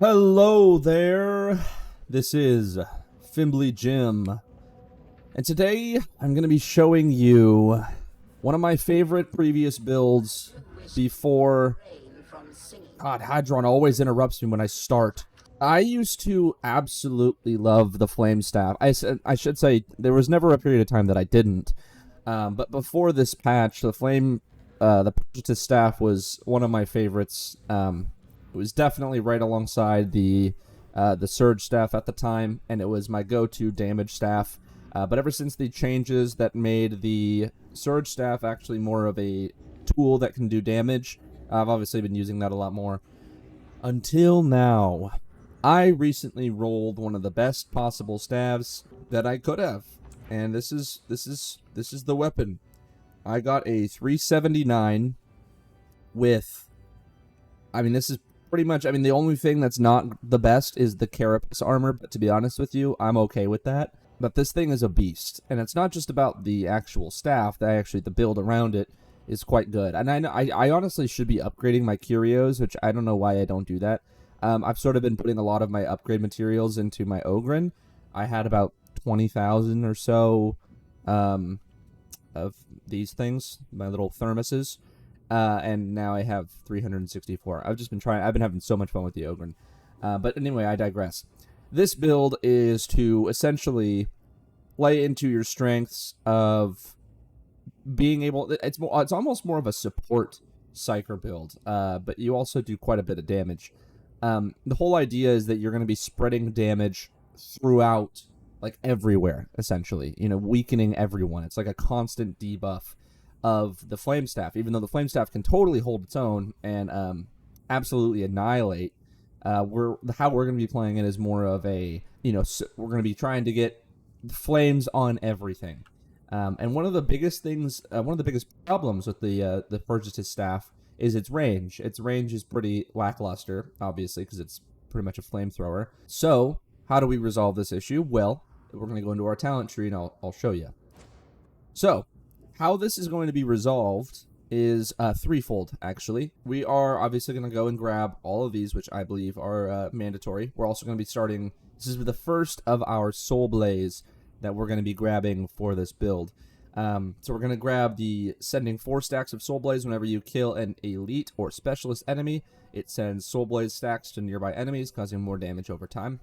Hello there, this is Fimbly Jim, and today I'm going to be showing you one of my favorite previous builds before... God, Hadron always interrupts me when I start. I used to absolutely love the Flame Staff. I should say, there was never a period of time that I didn't, but before this patch, the Purgatus Staff was one of my favorites. It was definitely right alongside the Surge Staff at the time, and it was my go-to damage staff. But ever since the changes that made the Surge Staff actually more of a tool that can do damage, I've obviously been using that a lot more. Until now, I recently rolled one of the best possible staves that I could have, and this is the weapon. I got a 379 with... this is pretty much, the only thing that's not the best is the Carapace armor, but to be honest with you, I'm okay with that. But this thing is a beast, and it's not just about the actual staff, the build around it is quite good. And I honestly should be upgrading my curios, which I don't know why I don't do that. I've sort of been putting a lot of my upgrade materials into my Ogren. I had about 20,000 or so of these things, my little thermoses. And now I have 364. I've been having so much fun with the Ogren. But anyway, I digress. This build is to essentially play into your strengths of being able... It's almost more of a support Psyker build, but you also do quite a bit of damage. The whole idea is that you're going to be spreading damage throughout, like, everywhere, essentially. Weakening everyone. It's like a constant debuff of the Flame Staff, even though the Flame Staff can totally hold its own and absolutely annihilate. How we're going to be playing it is more of a, we're going to be trying to get flames on everything. And one of the biggest problems with the Purgatus Staff is its range. Its range is pretty lackluster, obviously, because it's pretty much a flamethrower. So, how do we resolve this issue? Well, we're going to go into our talent tree, and I'll show you. So, how this is going to be resolved is threefold, actually. We are obviously going to go and grab all of these, which I believe are mandatory. We're also going to be starting... This is the first of our Soul Blaze that we're going to be grabbing for this build. So we're going to grab the sending 4 stacks of Soul Blaze whenever you kill an elite or specialist enemy. It sends Soul Blaze stacks to nearby enemies, causing more damage over time.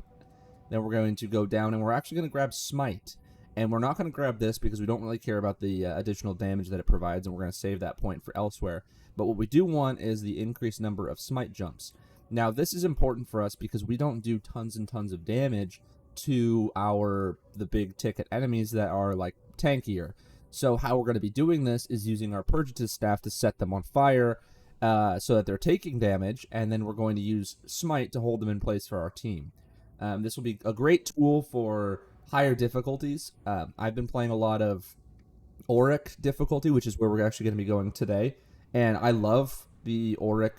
Then we're going to go down, and we're actually going to grab Smite. And we're not going to grab this because we don't really care about the additional damage that it provides, and we're going to save that point for elsewhere. But what we do want is the increased number of Smite jumps. Now, this is important for us because we don't do tons and tons of damage to the big ticket enemies that are, like, tankier. So how we're going to be doing this is using our Purgatus Staff to set them on fire so that they're taking damage, and then we're going to use Smite to hold them in place for our team. This will be a great tool for higher difficulties. I've been playing a lot of Auric difficulty, which is where we're actually going to be going today. And I love the Auric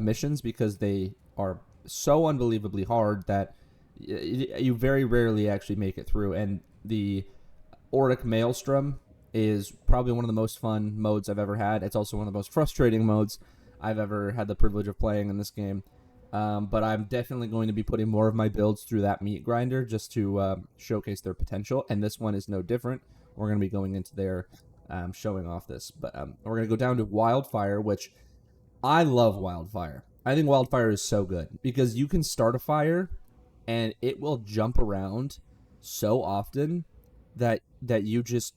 missions because they are so unbelievably hard that you very rarely actually make it through. And the Auric Maelstrom is probably one of the most fun modes I've ever had. It's also one of the most frustrating modes I've ever had the privilege of playing in this game. But I'm definitely going to be putting more of my builds through that meat grinder just to showcase their potential, and this one is no different. We're going to be going into there showing off this. But we're going to go down to Wildfire, which I love Wildfire. I think Wildfire is so good because you can start a fire, and it will jump around so often that you just...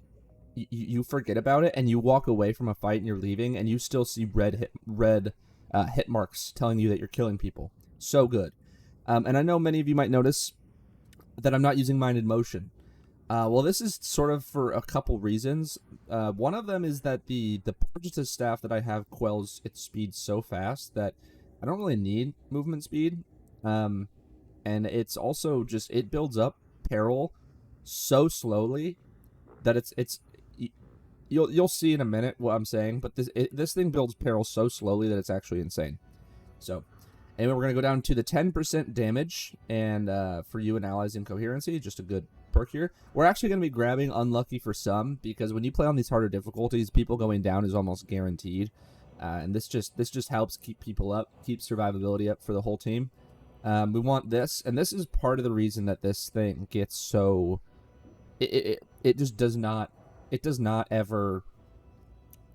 You forget about it, and you walk away from a fight, and you're leaving, and you still see red hit marks telling you that you're killing people. So good. And I know many of you might notice that I'm not using Minded Motion. Well, this is sort of for a couple reasons. One of them is that the Purgatus Staff that I have quells its speed so fast that I don't really need movement speed. And it's also just... It builds up peril so slowly that it's You'll see in a minute what I'm saying, but this thing builds peril so slowly that it's actually insane. So, anyway, we're going to go down to the 10% damage, and for you and allies in coherency, just a good perk here. We're actually going to be grabbing Unlucky for some, because when you play on these harder difficulties, people going down is almost guaranteed. And this just helps keep people up, keep survivability up for the whole team. We want this, and this is part of the reason that this thing gets so... It just does not... It does not ever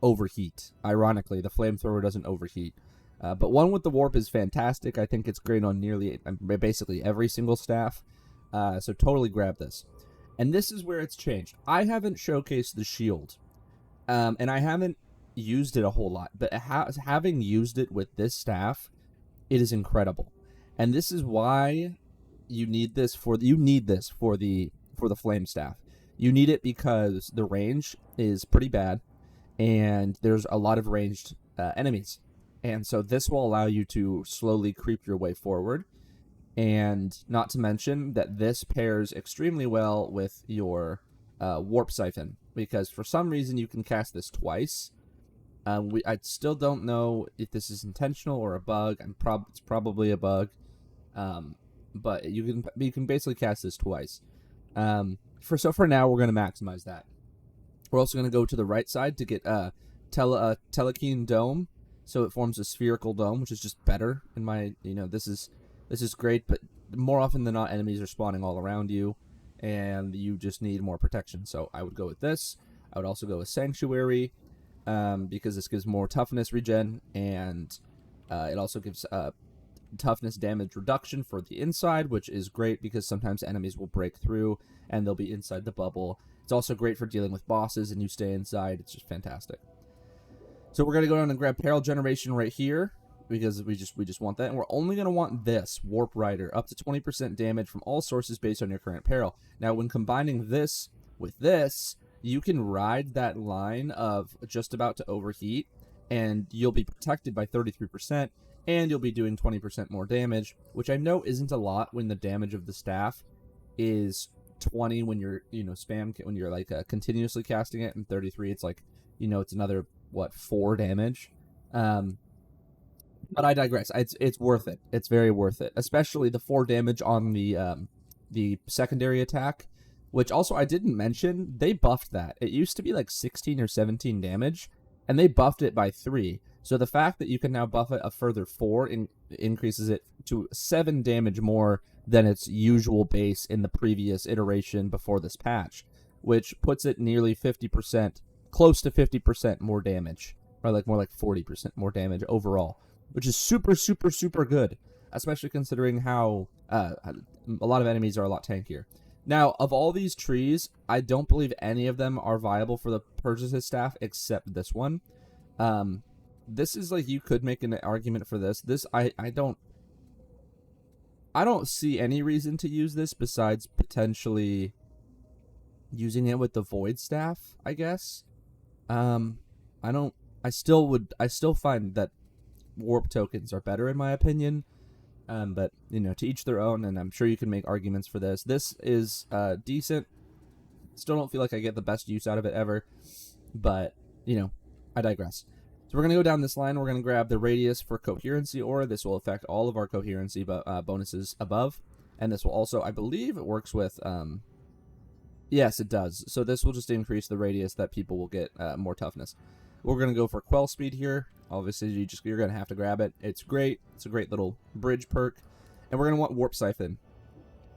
overheat. Ironically, the flamethrower doesn't overheat. But one with the warp is fantastic. I think it's great on nearly, basically every single staff. So totally grab this. And this is where it's changed. I haven't showcased the shield. And I haven't used it a whole lot. But having used it with this staff, it is incredible. And this is why you need this for the flame staff. You need it because the range is pretty bad, and there's a lot of ranged enemies. And so this will allow you to slowly creep your way forward. And not to mention that this pairs extremely well with your warp siphon, because for some reason you can cast this twice. I still don't know if this is intentional or a bug. It's probably a bug. But you can basically cast this twice. For now, we're going to maximize that. We're also going to go to the right side to get Telekine Dome, so it forms a spherical dome, which is just better in my, this is great, but more often than not, enemies are spawning all around you, and you just need more protection. So I would go with this. I would also go with Sanctuary, because this gives more toughness regen, and it also gives toughness damage reduction for the inside, which is great because sometimes enemies will break through and they'll be inside the bubble. It's also great for dealing with bosses and you stay inside. It's just fantastic. So we're going to go down and grab Peril Generation right here because we just want that. And we're only going to want this Warp Rider, up to 20% damage from all sources based on your current peril. Now, when combining this with this, you can ride that line of just about to overheat, and you'll be protected by 33%, and you'll be doing 20% more damage, which I know isn't a lot when the damage of the staff is 20 when you're, when you're like continuously casting it, and 33, it's like, it's another, 4 damage. But I digress. It's worth it. It's very worth it, especially the 4 damage on the secondary attack, which also I didn't mention. They buffed that. It used to be like 16 or 17 damage, and they buffed it by 3. So the fact that you can now buff it a further 4 increases it to 7 damage more than its usual base in the previous iteration before this patch, which puts it nearly 50%, close to 50% more damage, or more like 40% more damage overall, which is super, super, super good, especially considering how a lot of enemies are a lot tankier. Now, of all these trees, I don't believe any of them are viable for the Purgatus staff except this one. This is you could make an argument for this. I don't see any reason to use this besides potentially using it with the Void staff, I guess. I still find that warp tokens are better in my opinion. But to each their own, and I'm sure you can make arguments for this. This is decent. Still don't feel like I get the best use out of it ever, but I digress. So we're going to go down this line. We're going to grab the Radius for Coherency Aura. This will affect all of our Coherency bonuses above. And this will also, I believe it works with, yes, it does. So this will just increase the radius that people will get more toughness. We're going to go for Quell Speed here. Obviously, you're going to have to grab it. It's great. It's a great little bridge perk. And we're going to want Warp Siphon.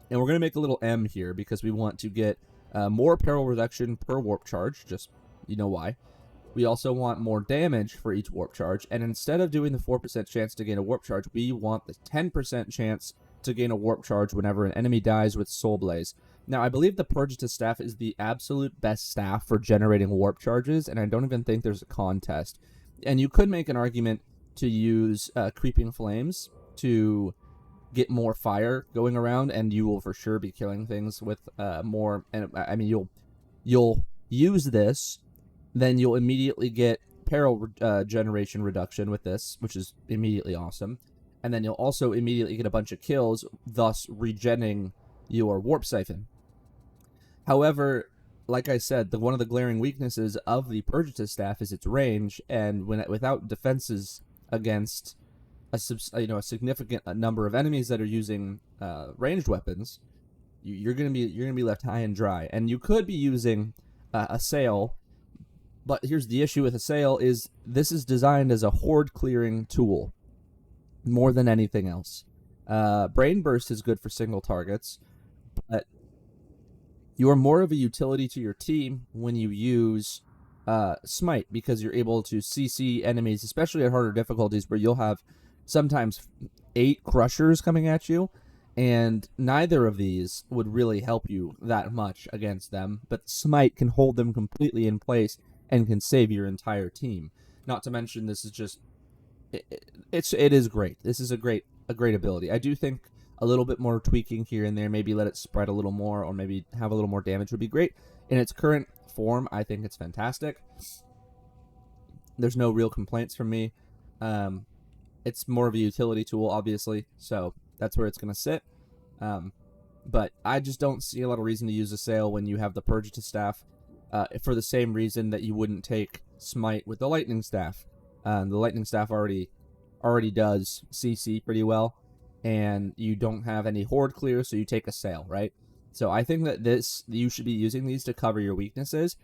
And we're going to make a little M here because we want to get more peril reduction per warp charge. Just, why. We also want more damage for each warp charge, and instead of doing the 4% chance to gain a warp charge, we want the 10% chance to gain a warp charge whenever an enemy dies with Soul Blaze. Now, I believe the Purgatus staff is the absolute best staff for generating warp charges, and I don't even think there's a contest. And you could make an argument to use Creeping Flames to get more fire going around, and you will for sure be killing things with more. And I mean, you'll use this. Then you'll immediately get peril generation reduction with this, which is immediately awesome. And then you'll also immediately get a bunch of kills, thus regenning your Warp Siphon. However, like I said, one of the glaring weaknesses of the Purgatus staff is its range, and without defenses against a significant number of enemies that are using ranged weapons, you're gonna be left high and dry. And you could be using a sail. But here's the issue with a sail is this is designed as a horde clearing tool more than anything else. Brain Burst is good for single targets, but you are more of a utility to your team when you use Smite, because you're able to CC enemies, especially at harder difficulties, where you'll have sometimes 8 crushers coming at you, and neither of these would really help you that much against them, but Smite can hold them completely in place and can save your entire team. Not to mention, this is just it is great. This is a great ability. I do think a little bit more tweaking here and there, maybe let it spread a little more, or maybe have a little more damage would be great. In its current form, I think it's fantastic. There's no real complaints from me. It's more of a utility tool, obviously, so that's where it's going to sit. But I just don't see a lot of reason to use Assail when you have the Purgatus staff, for the same reason that you wouldn't take Smite with the Lightning staff. The Lightning staff already does CC pretty well, and you don't have any horde clear, so you take Assail, right? So I think that you should be using these to cover your weaknesses.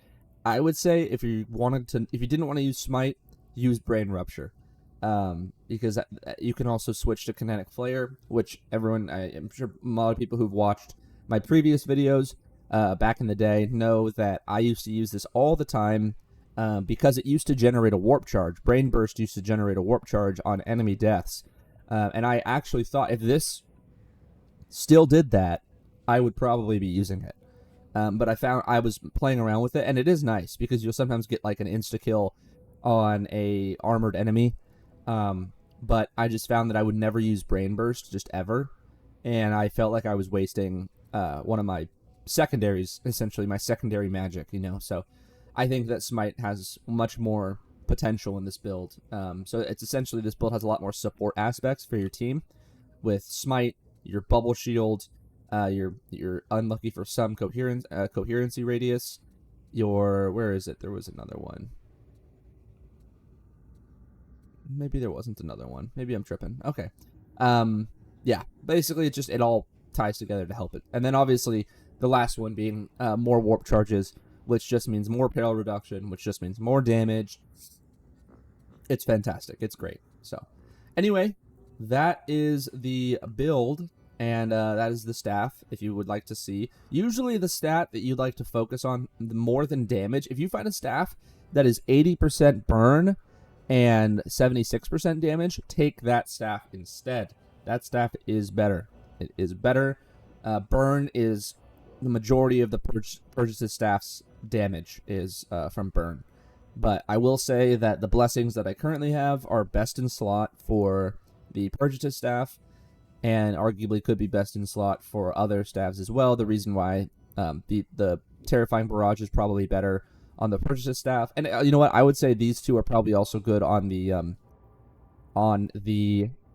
I would say if you didn't want to use Smite, use Brain Rupture, because you can also switch to Kinetic Flare, which I'm sure a lot of people who've watched my previous videos back in the day know that I used to use this all the time, because it used to generate a warp charge. Brain Burst used to generate a warp charge on enemy deaths, and I actually thought if this still did that, I would probably be using it. But I was playing around with it, and it is nice because you'll sometimes get like an insta-kill on a armored enemy. But I just found that I would never use Brain Burst, just ever. And I felt like I was wasting one of my secondaries, essentially my secondary magic, So I think that Smite has much more potential in this build. So it's essentially, this build has a lot more support aspects for your team. With Smite, your Bubble Shield, you're unlucky for some coherency radius. Where is it? There was another one. Maybe there wasn't another one. Maybe I'm tripping. Okay. Yeah. Basically, it all ties together to help it. And then obviously the last one being more warp charges, which just means more peril reduction, which just means more damage. It's fantastic. It's great. So anyway, that is the build. And that is the staff, if you would like to see. Usually the stat that you'd like to focus on more than damage, if you find a staff that is 80% burn and 76% damage, take that staff instead. That staff is better. It is better. Burn is the majority of the Purgatus staff's damage is from burn. But I will say that the blessings that I currently have are best in slot for the Purgatus staff, and arguably could be best in slot for other staffs as well. The reason why the Terrifying Barrage is probably better on the Purgatus staff, and you know what? I would say these two are probably also good on the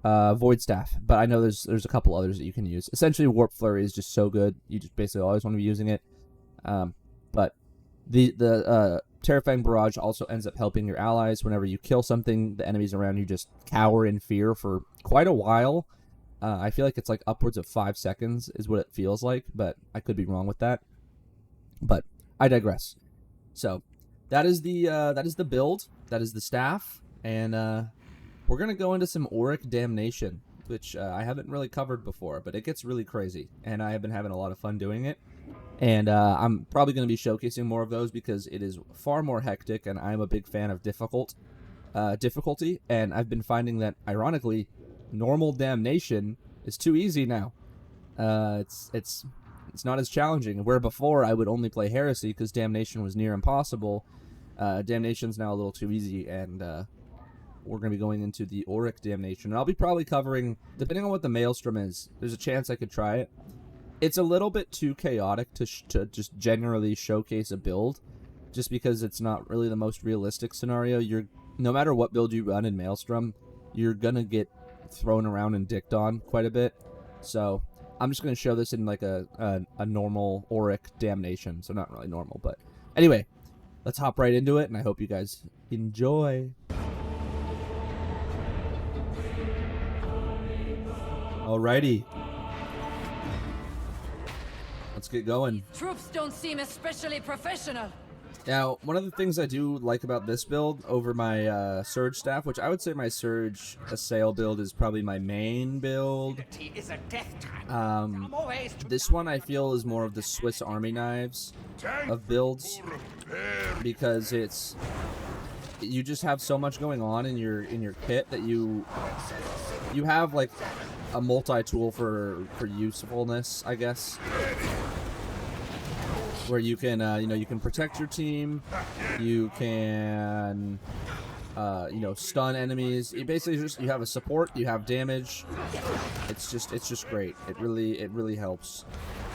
Void staff. But I know there's a couple others that you can use. Essentially, Warp Flurry is just so good. You just basically always want to be using it. But the Terrifying Barrage also ends up helping your allies. Whenever you kill something, the enemies around you just cower in fear for quite a while. I feel like it's like upwards of 5 seconds is what it feels like, but I could be wrong with that. But I digress. So that is the build. That is the staff, and we're gonna go into some Auric Damnation, which I haven't really covered before, but it gets really crazy, and I have been having a lot of fun doing it. And I'm probably gonna be showcasing more of those because it is far more hectic, and I'm a big fan of difficulty. And I've been finding that, ironically, normal Damnation is too easy now. It's not as challenging. Where before I would only play Heresy because Damnation was near impossible. Damnation's now a little too easy, and we're going to be going into the Auric Damnation. And I'll be probably covering, depending on what the Maelstrom is, there's a chance I could try it. It's a little bit too chaotic to just generally showcase a build, just because it's not really the most realistic scenario. No matter what build you run in Maelstrom, you're going to get thrown around and dicked on quite a bit. So I'm just going to show this in like a normal Auric Damnation. So not really normal, but anyway, let's hop right into it, and I hope you guys enjoy. Alrighty. Let's get going. Troops don't seem especially professional. Now, one of the things I do like about this build over my Surge Staff, which I would say my Surge Assail build is probably my main build. This one I feel is more of the Swiss Army knives of builds, because you just have so much going on in your kit that you have like a multi-tool for usefulness, I guess. Where you can, you can protect your team, you can, stun enemies. You basically you have a support, you have damage. It's just great. It really helps,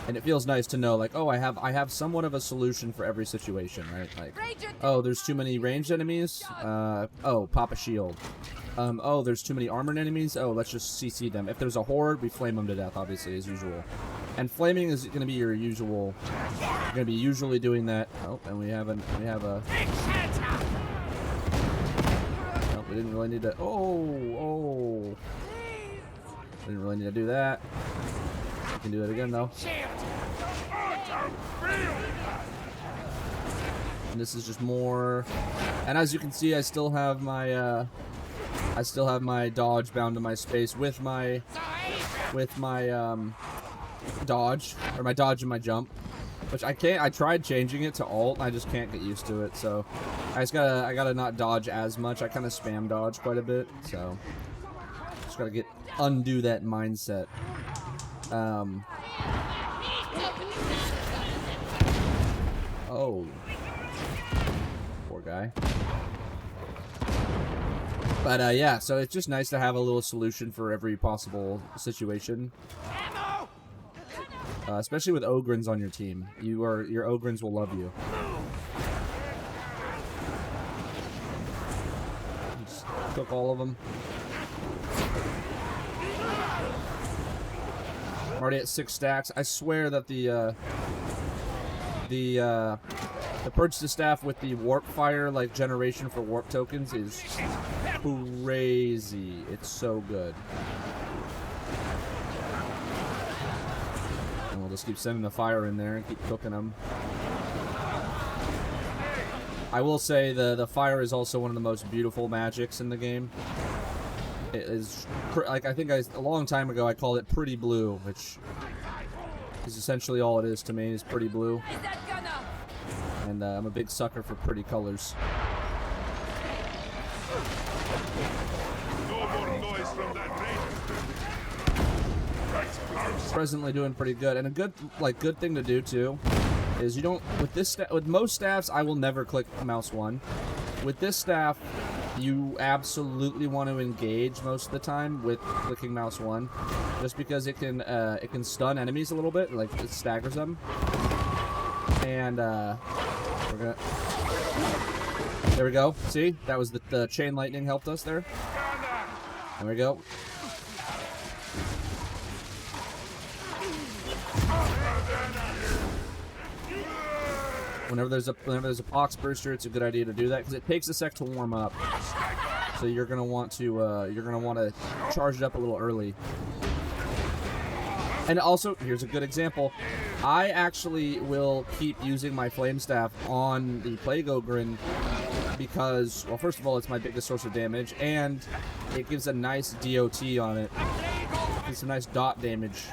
and it feels nice to know, like, oh, I have somewhat of a solution for every situation, right? Like, oh, there's too many ranged enemies. Oh, pop a shield. Oh, there's too many armored enemies. Oh, let's just CC them. If there's a horde, we flame them to death, obviously, as usual. And flaming is going to be your usual. You're going to be usually doing that. Oh, and we have a. Nope, we didn't really need to. Oh. Didn't really need to do that. I can do it again though. And this is just more. And as you can see, I still have my. Dodge bound to my space with my dodge, or my dodge and my jump, which I tried changing it to alt, I just can't get used to it, so I gotta not dodge as much. I kind of spam dodge quite a bit, so just gotta undo that mindset. Oh, poor guy. But yeah, so it's just nice to have a little solution for every possible situation. Especially with Ogryns on your team. Your Ogryns will love you. Just cook all of them. I'm already at 6 stacks. I swear that the Purgatus staff with the warp fire like generation for warp tokens is crazy. It's so good. And we'll just keep sending the fire in there and keep cooking them. I will say the fire is also one of the most beautiful magics in the game. It is, like, I think a long time ago I called it pretty blue, which is essentially all it is to me, is pretty blue. And I'm a big sucker for pretty colors. Presently doing pretty good, and a good thing to do too is you don't with most staffs I will never click mouse 1. With this staff, you absolutely want to engage most of the time with clicking mouse 1, just because it can stun enemies a little bit, like it staggers them. And there we go. See, that was the chain lightning helped us there. There we go. Whenever there's a pox burster, it's a good idea to do that because it takes a sec to warm up. So you're gonna want to charge it up a little early. And also, here's a good example. I actually will keep using my flame staff on the Plague Ogryn because, well, first of all, it's my biggest source of damage, and it gives a nice DOT on it. It gives some nice dot damage.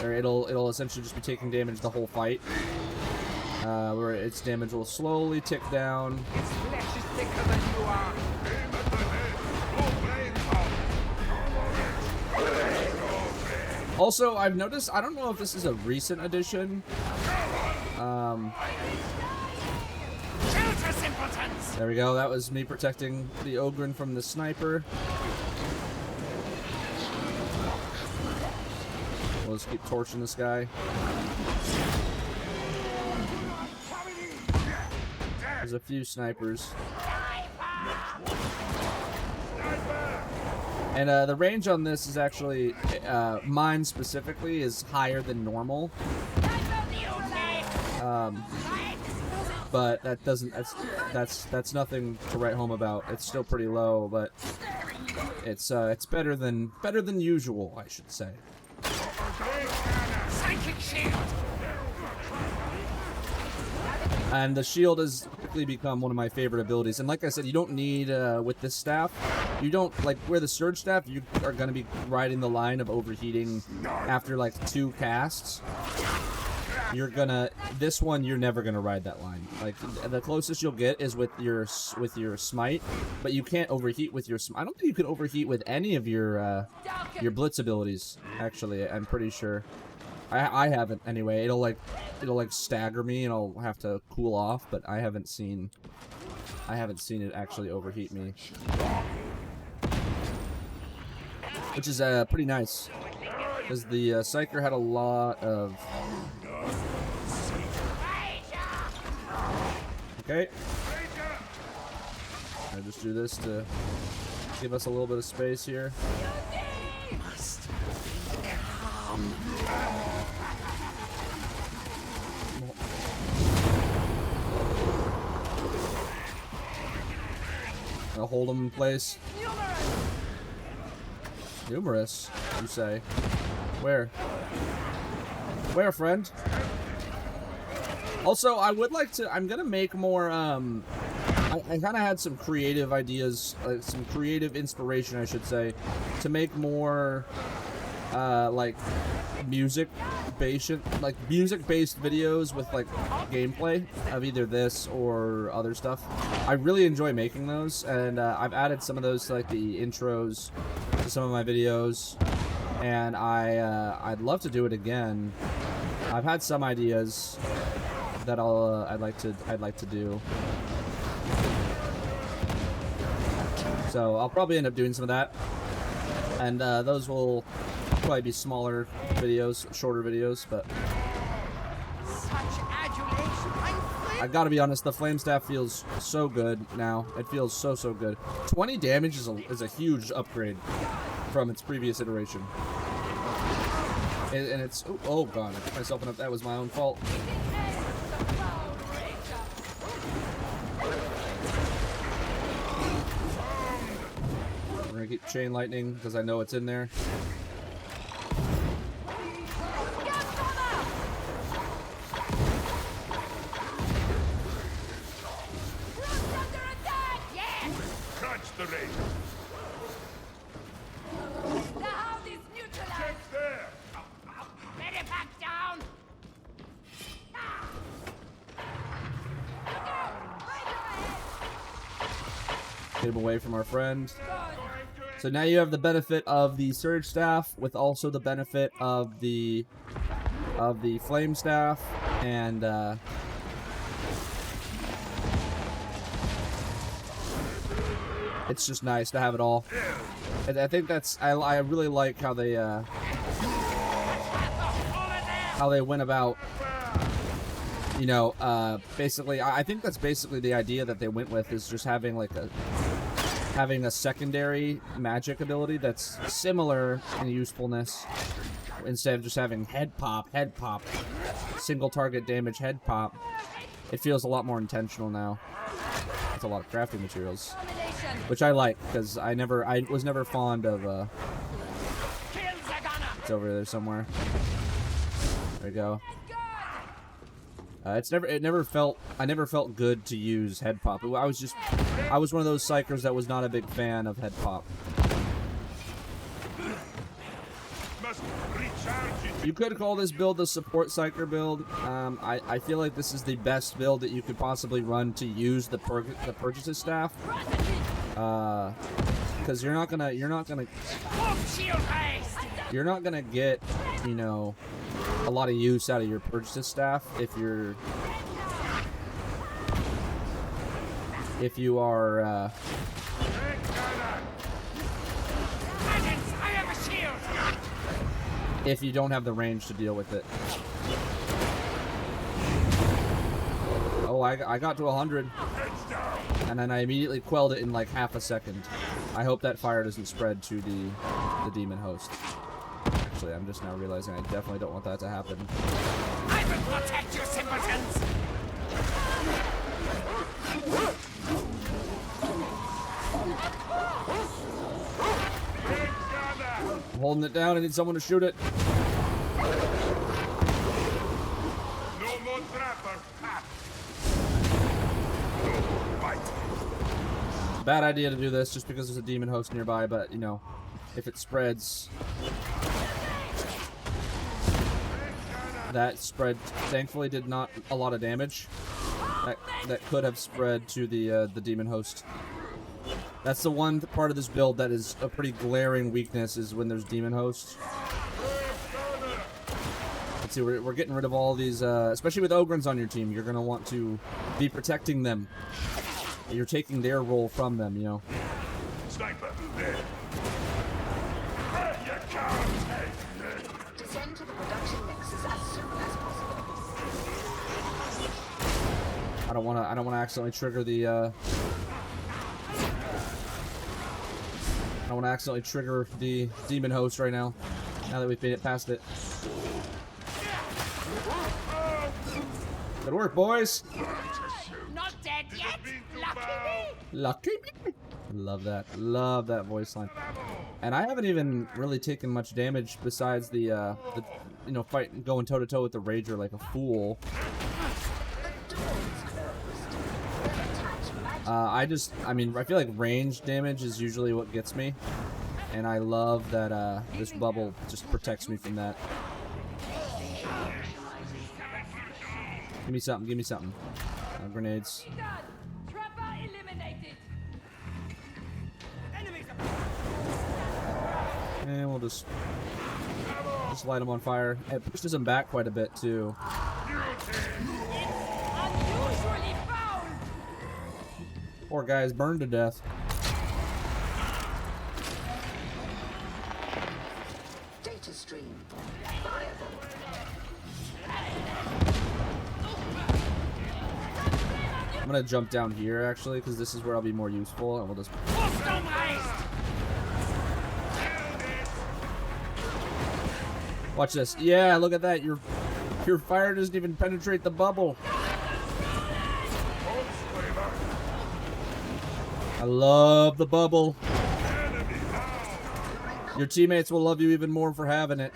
Or it'll essentially just be taking damage the whole fight. Where its damage will slowly tick down. Also, I've noticed, I don't know if this is a recent addition. There we go, that was me protecting the Ogryn from the sniper. We'll just keep torching this guy. There's a few snipers. And the range on this is actually, mine specifically, is higher than normal. But that doesn't, that's nothing to write home about. It's still pretty low, but it's better than usual, I should say. Psychic shield. And the shield has quickly become one of my favorite abilities. And like I said, you don't need, with this staff, you don't, like, where the surge staff, you are going to be riding the line of overheating after, like, 2 casts. You're gonna, this one, you're never gonna ride that line. Like, the closest you'll get is with your smite, but you can't overheat with your I don't think you can overheat with any of your blitz abilities, actually, I'm pretty sure. I haven't anyway. It'll like stagger me and I'll have to cool off, but I haven't seen it actually overheat me. Which is pretty nice. Because the Psyker had a lot of... Okay. I just do this to give us a little bit of space here. I'll hold them in place. Numerous, you say? Where? Where, friend? Also, I would like to... I'm gonna make more, I kind of had some creative ideas, some creative inspiration, I should say, to make more, like, music-based videos with, like, gameplay of either this or other stuff. I really enjoy making those, and I've added some of those to, like, the intros to some of my videos, and I'd love to do it again. I've had some ideas that I'd like to do. So I'll probably end up doing some of that, and those will probably be smaller videos, shorter videos, but I gotta be honest, the flame staff feels so good now. It feels so good. 20 damage is a huge upgrade from its previous iteration, and it's oh god, I put myself in up. That was my own fault. We're gonna keep chain lightning because I know it's in there. Get him away from our friend. So now you have the benefit of the surge staff with also the benefit of the flame staff, and it's just nice to have it all. And I think that's I really like how they went about, you know, basically I think that's basically the idea that they went with, is just having like having a secondary magic ability that's similar in usefulness, instead of just having head pop, single target damage head pop. It feels a lot more intentional now. It's a lot of crafting materials, which I like, because I was never fond of it's over there somewhere. There we go. I never felt good to use head pop. I was one of those psychers that was not a big fan of head pop. You could call this build the support psyker build. I feel like this is the best build that you could possibly run to use the Purgatus staff. Because you're not gonna get, you know, a lot of use out of your Purgatus staff if you are if you don't have the range to deal with it. Oh, I got to 100, and then I immediately quelled it in like half a second. I hope that fire doesn't spread to the demon host. Actually, I'm just now realizing I definitely don't want that to happen. I will protect you, simpletons! I'm holding it down. I need someone to shoot it. No more trapper. Bad idea to do this just because there's a demon host nearby, but, you know, if it spreads... That spread, thankfully, did not a lot of damage. That could have spread to the demon host. That's the one part of this build that is a pretty glaring weakness, is when there's demon hosts. Let's see, we're getting rid of all these, especially with Ogrins on your team. You're going to want to be protecting them. You're taking their role from them, you know. Sniper, there. You can't take this. Descend to the production nexus as soon as possible. I don't want to accidentally trigger the, I don't want to accidentally trigger the demon host right now. Now that we've made it past it. Good work, boys. Not dead yet. Lucky me. Lucky me. Love that. Love that voice line. And I haven't even really taken much damage besides the you know, fight going toe to toe with the Rager like a fool. I mean, I feel like range damage is usually what gets me, and I love that this bubble just protects me from that. Give me something. Give me something. Grenades. Trapper eliminated. And we'll just light them on fire. It pushes them back quite a bit too. Unusually found. Poor guy's burned to death. Data stream viable. I'm gonna jump down here actually, because this is where I'll be more useful, and we'll just. Watch this. Yeah, look at that. Your fire doesn't even penetrate the bubble. I love the bubble. Your teammates will love you even more for having it.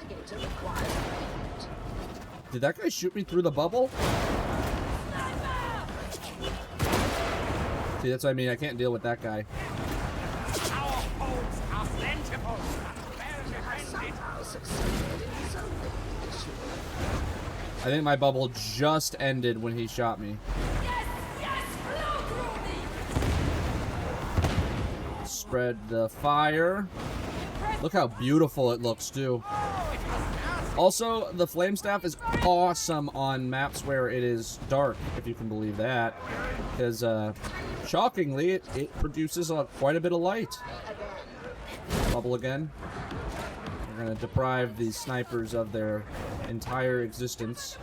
Did that guy shoot me through the bubble? See, that's what I mean. I can't deal with that guy. Our holes are plentiful. I think my bubble just ended when he shot me. Spread the fire. Look how beautiful it looks, too. Also, the flame staff is awesome on maps where it is dark, if you can believe that. Because, shockingly, it produces quite a bit of light. Bubble again. We're going to deprive these snipers of their entire existence.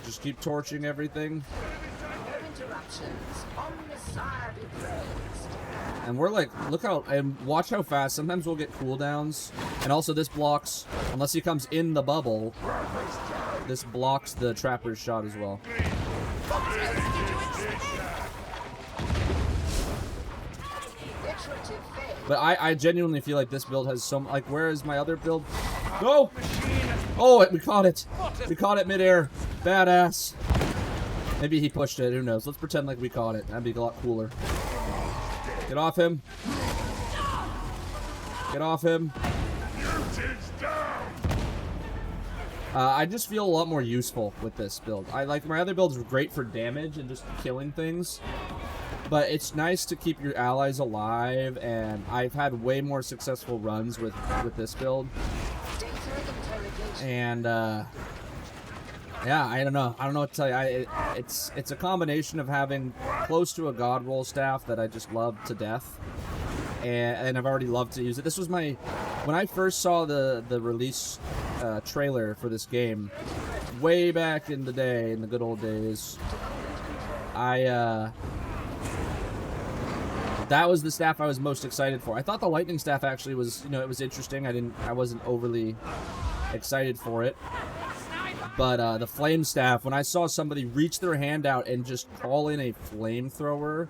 Just keep torching everything. And we're like, look how, and watch how fast. Sometimes we'll get cooldowns. And also this blocks, unless he comes in the bubble, this blocks the trapper's shot as well. But I genuinely feel like this build has some, like, where is my other build? Go! Oh, we caught it. We caught it midair. Badass. Maybe he pushed it, who knows. Let's pretend like we caught it. That'd be a lot cooler. Get off him. Get off him. I just feel a lot more useful with this build. I like my other builds are great for damage and just killing things. But it's nice to keep your allies alive, and I've had way more successful runs with this build. And yeah, I don't know what to tell you. It's a combination of having close to a god roll staff that I just love to death, and I've already loved to use it. This was my when I first saw the release trailer for this game, way back in the day, in the good old days. That was the staff I was most excited for. I thought the lightning staff actually was, you know, it was interesting. I wasn't overly excited for it. But the flame staff, when I saw somebody reach their hand out and just call in a flamethrower,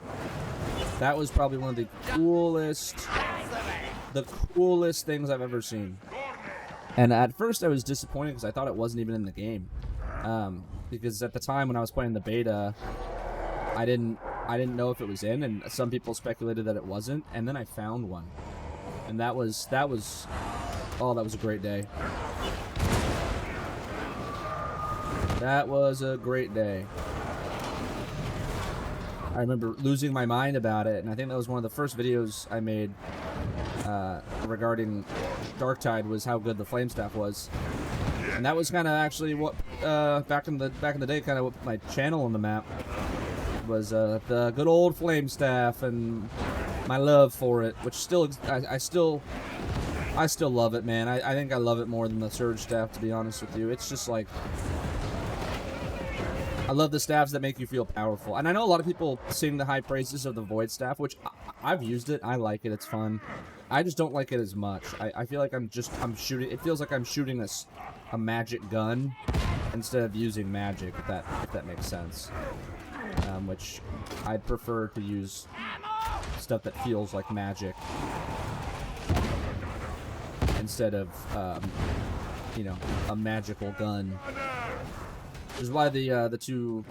that was probably one of the coolest things I've ever seen. And at first I was disappointed because I thought it wasn't even in the game. because at the time when I was playing the beta, I didn't know if it was in, and some people speculated that it wasn't, and then I found one, and that was oh, that was a great day. That was a great day. I remember losing my mind about it, and I think that was one of the first videos I made regarding Darktide, was how good the flame staff was, and that was kind of actually what back in the day kind of what put my channel on the map, was the good old flame staff and my love for it, which still I still love it, man. I think I love it more than the surge staff, to be honest with you. It's just like, I love the staffs that make you feel powerful. And I know a lot of people sing the high praises of the void staff, which I've used it. I like it. It's fun. I just don't like it as much. I feel like I'm shooting. It feels like I'm shooting a magic gun instead of using magic, if that makes sense. Which I'd prefer to use stuff that feels like magic instead of you know, a magical gun. Which is why the two,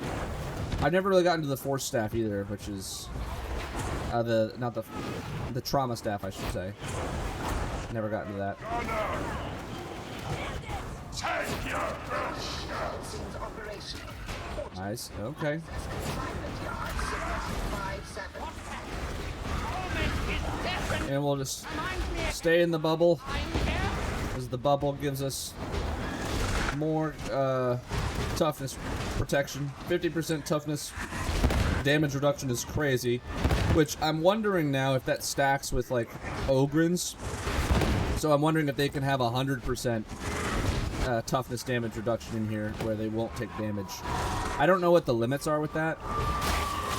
I've never really gotten to the force staff either, which is the trauma staff, I should say. Never gotten to that. Nice. Okay. And we'll just stay in the bubble, because the bubble gives us more toughness protection. 50% toughness damage reduction is crazy, which I'm wondering now if that stacks with like Ogrins. So I'm wondering if they can have 100% toughness damage reduction in here where they won't take damage. I don't know what the limits are with that.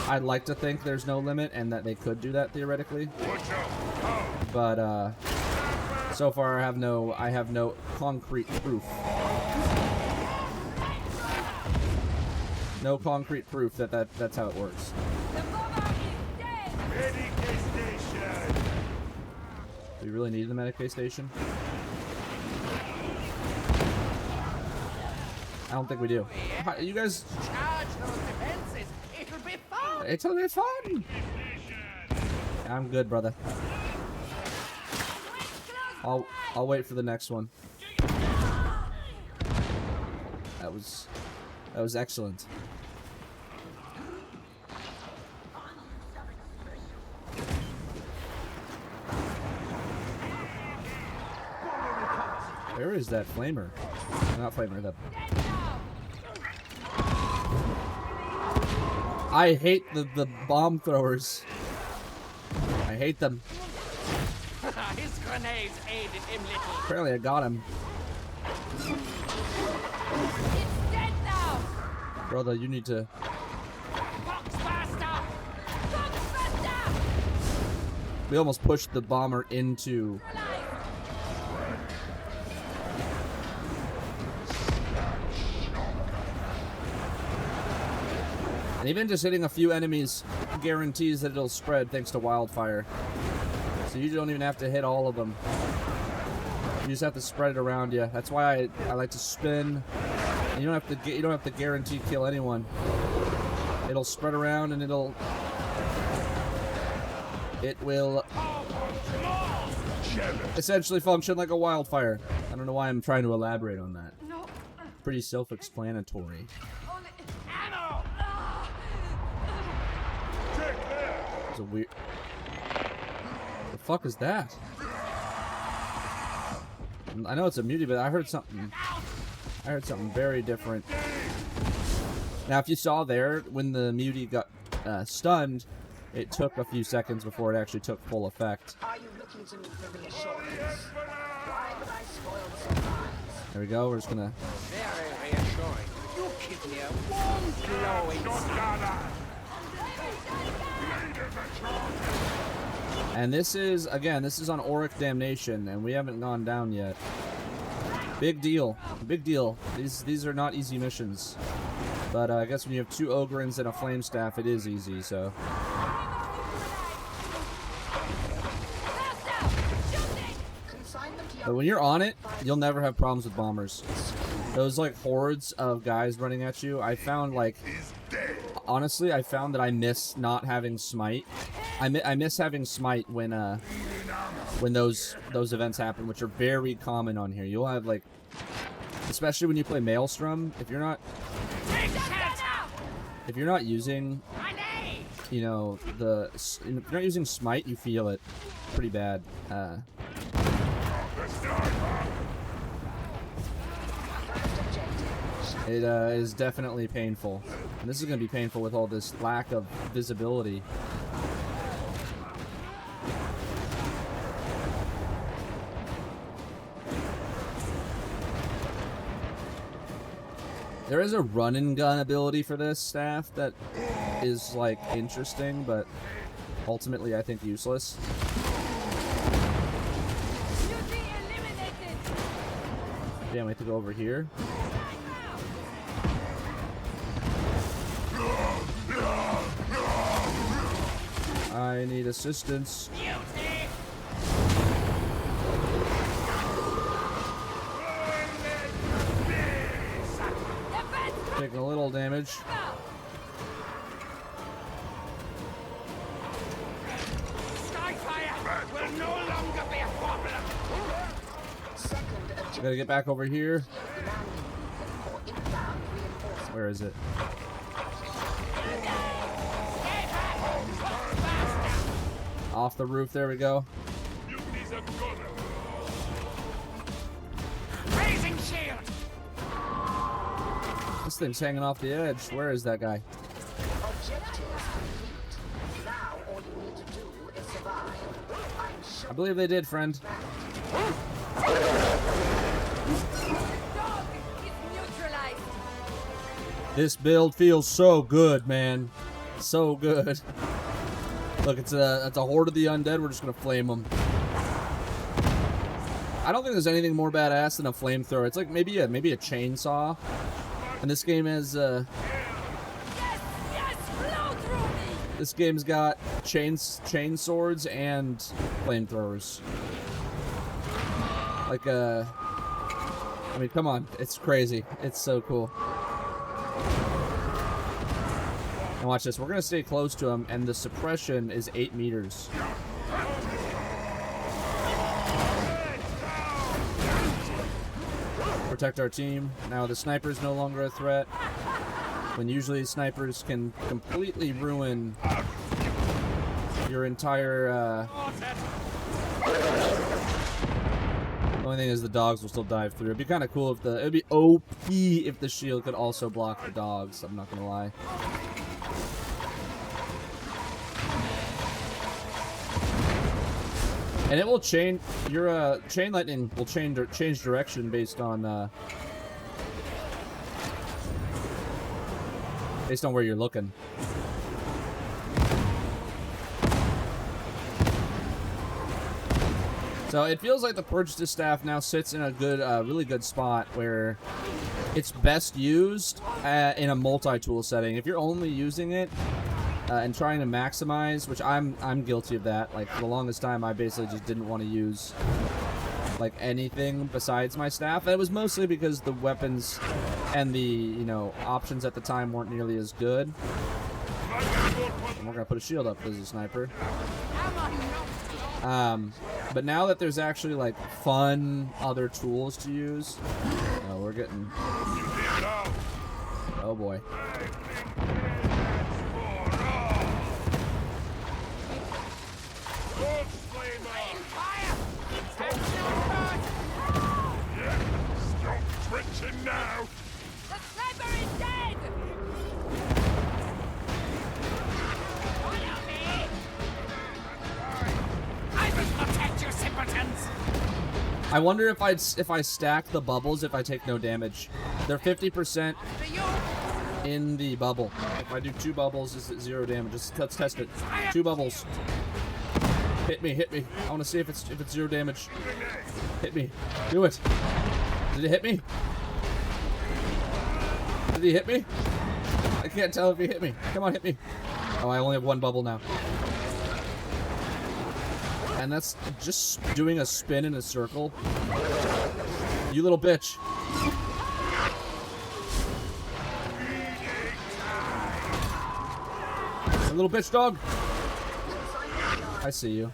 I'd like to think there's no limit and that they could do that theoretically, but so far I have no concrete proof. No concrete proof that's how it works. Do we really need the Medicaid station? I don't think we do. Hi, you guys. Charge those defenses. It'll be fun. It'll be fun. I'm good, brother. I'll wait for the next one. That was excellent. Where is that flamer? Not flamer, that. I hate the bomb throwers. I hate them. His grenades aided him little. Apparently I got him. It's dead now! Brother, you need to... Boxmaster! Boxmaster! We almost pushed the bomber into... And even just hitting a few enemies guarantees that it'll spread thanks to wildfire. So you don't even have to hit all of them. You just have to spread it around you. That's why I like to spin. And you don't have to guarantee kill anyone. It'll spread around and it will essentially function like a wildfire. I don't know why I'm trying to elaborate on that. No. Pretty self-explanatory. Only Ammo! It's a weird... The fuck is that? I know it's a mutie, but I heard something very different. Now, if you saw there, when the mutie got stunned, it took a few seconds before it actually took full effect. Are you looking to meet the reassurance? Why would I spoil surprise? There we go, we're just gonna... Very reassuring. You give me a warm, glowing... And this is, again, this is on Auric Damnation, and we haven't gone down yet. Big deal. Big deal. These are not easy missions. But I guess when you have 2 Ogrins and a Flame Staff, it is easy, so... But when you're on it, you'll never have problems with bombers. those like hordes of guys running at you, I found like, honestly, I found that I miss not having smite. I miss having smite when those events happen, which are very common on here. You'll have like, especially when you play Maelstrom, if you're not using, you know, if you're not using smite, you feel it pretty bad. It is definitely painful. And this is going to be painful with all this lack of visibility. There is a run and gun ability for this staff that is, like, interesting, but ultimately I think useless. Damn, we have to go over here. I need assistance. Taking a little damage. Skyfire will no longer be a problem. Gotta get back over here. Where is it? Off the roof, there we go. Raising shield. This thing's hanging off the edge. Where is that guy? I believe they did, friend. This build feels so good, man. So good. Look, it's a horde of the undead. We're just gonna flame them. I don't think there's anything more badass than a flamethrower. It's like maybe a chainsaw. And this game has this game's got chain swords and flamethrowers. Like I mean, come on, it's crazy. It's so cool. And watch this. We're gonna stay close to him, and the suppression is 8 meters. Protect our team. Now the sniper is no longer a threat. When usually snipers can completely ruin your entire. The only thing is the dogs will still dive through. It'd be kind of cool if it'd be OP if the shield could also block the dogs. I'm not gonna lie. And it will change your chain lightning will change direction based on where you're looking. So it feels like the Purgatus staff now sits in a good, really good spot where it's best used in a multi-tool setting. If you're only using it and trying to maximize, which I'm guilty of that. Like for the longest time, I basically just didn't want to use like anything besides my staff. And it was mostly because the weapons and the options at the time weren't nearly as good. And we're gonna put a shield up as a sniper. But now that there's actually like fun other tools to use, we're getting. Oh boy. Now. The sniper is dead! Follow me! I will protect you, simpletons! I wonder if I stack the bubbles if I take no damage. They're 50% in the bubble. If I do 2 bubbles, is it 0 damage? Let's test it. 2 bubbles. Hit me, hit me. I want to see if it's 0 damage. Hit me. Do it. Did it hit me? Did he hit me? I can't tell if he hit me. Come on, hit me. Oh, I only have 1 bubble now. And that's just doing a spin in a circle. You little bitch. little bitch dog. I see you.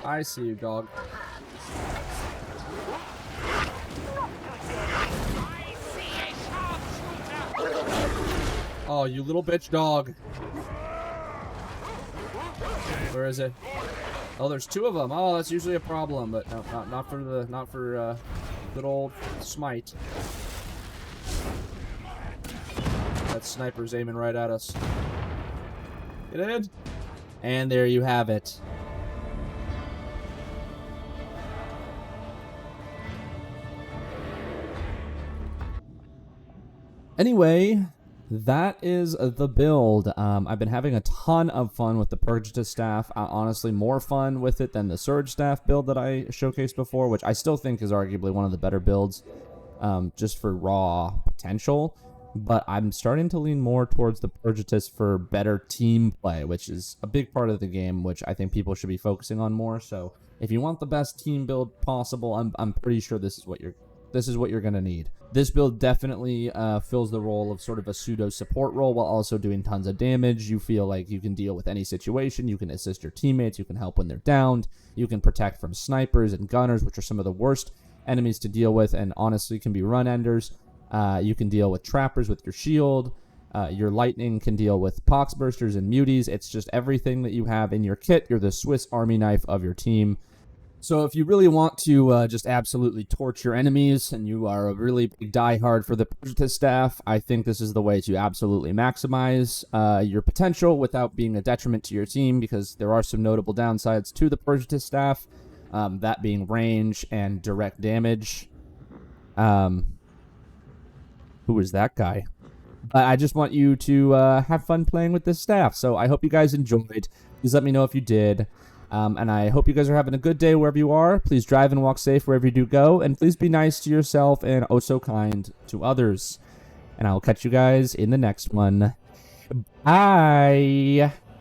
I see you, dog. Oh, you little bitch dog. Where is it? Oh, there's two of them. Oh, that's usually a problem, but no, not for good old Smite. That sniper's aiming right at us. Get in. And there you have it. Anyway, that is the build. I've been having a ton of fun with the Purgatus staff. Honestly, more fun with it than the Surge staff build that I showcased before, which I still think is arguably one of the better builds, just for raw potential. But I'm starting to lean more towards the Purgatus for better team play, which is a big part of the game, which I think people should be focusing on more. So if you want the best team build possible, I'm pretty sure this is what you're gonna need. This build definitely fills the role of sort of a pseudo support role while also doing tons of damage. You feel like you can deal with any situation. You can assist your teammates. You can help when they're downed. You can protect from snipers and gunners, which are some of the worst enemies to deal with and honestly can be run enders. You can deal with trappers with your shield. Your lightning can deal with poxbursters and muties. It's just everything that you have in your kit. You're the Swiss Army knife of your team. So if you really want to just absolutely torch your enemies and you are a really big diehard for the Purgatus staff, I think this is the way to absolutely maximize your potential without being a detriment to your team, because there are some notable downsides to the Purgatus staff, that being range and direct damage. Who is that guy? I just want you to have fun playing with this staff. So I hope you guys enjoyed. Please let me know if you did. And I hope you guys are having a good day wherever you are. Please drive and walk safe wherever you do go. And please be nice to yourself and oh so kind to others. And I'll catch you guys in the next one. Bye.